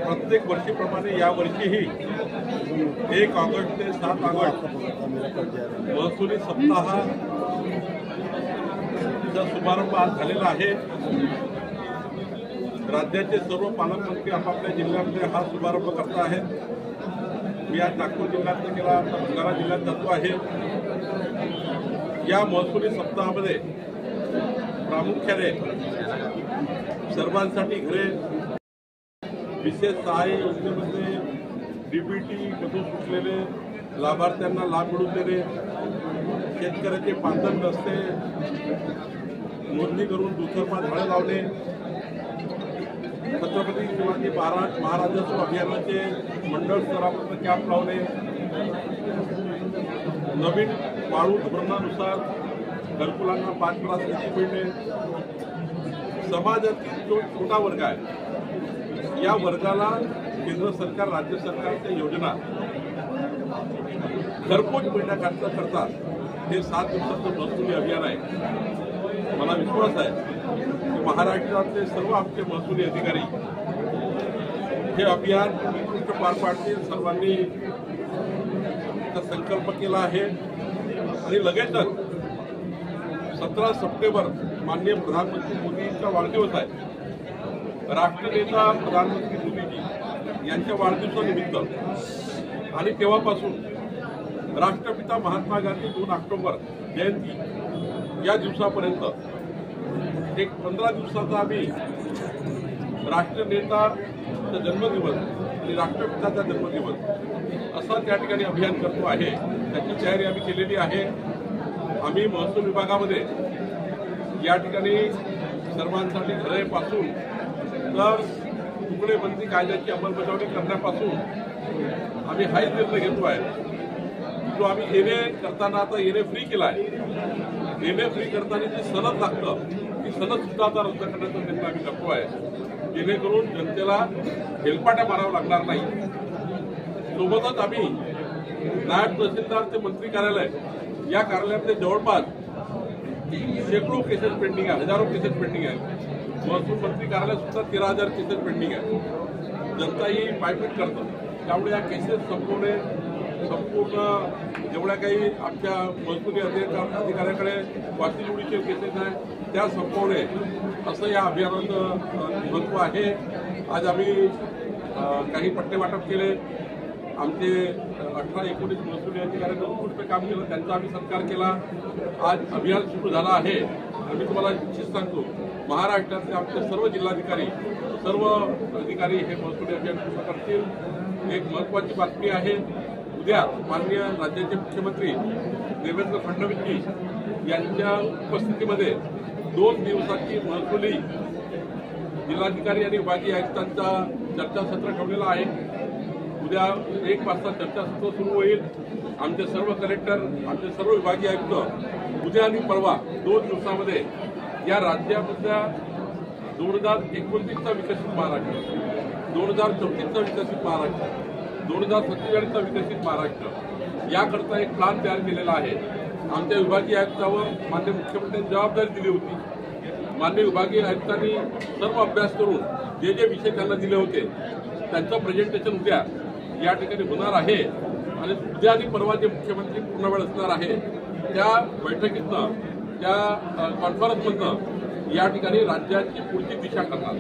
प्रत्येक वर्षीप्रमाणे या वर्षीही 1 ऑगस्ट ते 7 ऑगस्ट महसुली सप्ताहाचा शुभारंभ आज झालेला आहे। राज्याचे सर्व पालकमंत्री आपापल्या जिल्ह्यामध्ये हा शुभारंभ करत आहेत। मी आज नागपूर जिल्ह्यात केला, आता भंडारा जिल्ह्यात जातो आहे। या महसुली सप्ताहामध्ये प्रामुख्याने सर्वांसाठी घरे, विशेष सहाय्य योजनेमध्ये डीबीटी मधून सुटलेले लाभार्थ्यांना लाभ मिळवून देणे, शेतकऱ्याचे पांधन रस्ते नोंदणी करून दुतर्फा झाडे लावणे, छत्रपती शिवाजी महाराजोत्सव अभियानाचे मंडळ स्तरावर कॅम्प लावणे, नवीन वाळू धोरणानुसार घरकुलांना 5% मिळणे, समाजातील जो छोटा वर्ग आहे या वर्गाला केंद्र सरकार राज्य सरकारच्या योजना घरपोच मिळण्याकरता हे 7 दिवसाचं महसुली अभियान आहे। मला विश्वास आहे की महाराष्ट्रातले सर्व आमचे महसुली अधिकारी हे अभियान उत्कृष्ट पार पाडतील। सर्वांनी संकल्प केला आहे आणि लगेचच 17 सप्टेंबर माननीय प्रधानमंत्री मोदींचा वाढदिवस आहे। राष्ट्रनेता प्रधानमंत्री मोदीजी यांच्या वाढदिवसानिमित्त आणि तेव्हापासून राष्ट्रपिता महात्मा गांधी 2 ऑक्टोबर जयंती या दिवसापर्यंत एक 15 दिवसाचा आम्ही राष्ट्रनेताचा जन्मदिवस आणि राष्ट्रपिताचा जन्मदिवस असा त्या ठिकाणी अभियान करतो आहे। त्याची तयारी आम्ही केलेली आहे। आम्ही महसूल विभागामध्ये या ठिकाणी सर्वांसाठी घरापासून तर तुकडेबंदी कायद्याची अंमलबजावणी करण्यापासून आम्ही हाच निर्णय घेतो आहे। जो आम्ही येणे करताना आता येणे फ्री केला आहे। येणे फ्री करताना जी सनद लागतं ती सनद सुद्धा आता रद्द करण्याचा निर्णय आम्ही करतो आहे, जेणेकरून जनतेला हेलपाट्या मारावं लागणार नाही। सोबतच आम्ही नायब तहसीलदार ते मंत्री कार्यालय या कार्यालयामध्ये जवळपास शेकडो केसेस पेंडिंग आहे, हजारो केसेस पेंडिंग आहे। महसूल मंत्री कार्यालय सुद्धा 13,000 केसेस पेंडिंग आहे। जनता ही पायपीट करतं, त्यामुळे या केसेस संपूर्ण जेवढ्या काही आमच्या महसुली अधिकाऱ्याकडे वाचीजोडीचे केसेस आहेत त्या संपवणे असं या अभियानाचं महत्त्व आहे। आज आम्ही काही पट्टे वाटप केले। आमचे 18-19 महसुली अधिकाऱ्यांनी उत्कृष्ट काम केलं, त्यांचा आम्ही सत्कार केला। आज अभियान सुरू झालं आहे आणि मी तुम्हाला निश्चित सांगतो महाराष्ट्रातले आमचे सर्व जिल्हाधिकारी सर्व अधिकारी हे महसुली अभियान सुरू करतील। एक महत्त्वाची बातमी आहे, उद्या माननीय राज्याचे मुख्यमंत्री देवेंद्र फडणवीसजी यांच्या उपस्थितीमध्ये 2 दिवसाची महसुली जिल्हाधिकारी आणि विभागीय आयुक्तांचा चर्चासत्र ठेवलेला आहे। उद्या 1 वाजता चर्चासत्र सुरू होईल। आमचे सर्व कलेक्टर, आमचे सर्व विभागीय आयुक्त उद्या आणि परवा 2 दिवसामध्ये या राज्यामधल्या 2029चा विकसित महाराष्ट्र, 2034चा विकसित महाराष्ट्र, 2047चा विकसित महाराष्ट्र याकरता एक प्लॅन तयार केलेला आहे। आमच्या विभागीय आयुक्तावर माननीय मुख्यमंत्र्यांनी जबाबदारी दिली होती। माननीय विभागीय आयुक्तांनी सर्व अभ्यास करून जे जे विषय त्यांना दिले होते त्यांचं प्रेझेंटेशन उद्या या ठिकाणी होणार आहे आणि उद्या आणि परवा जे मुख्यमंत्री पूर्ण वेळ असणार आहे त्या बैठकीतनं, त्या कॉन्फरन्समधनं या ठिकाणी राज्याची पुढची दिशा करणार।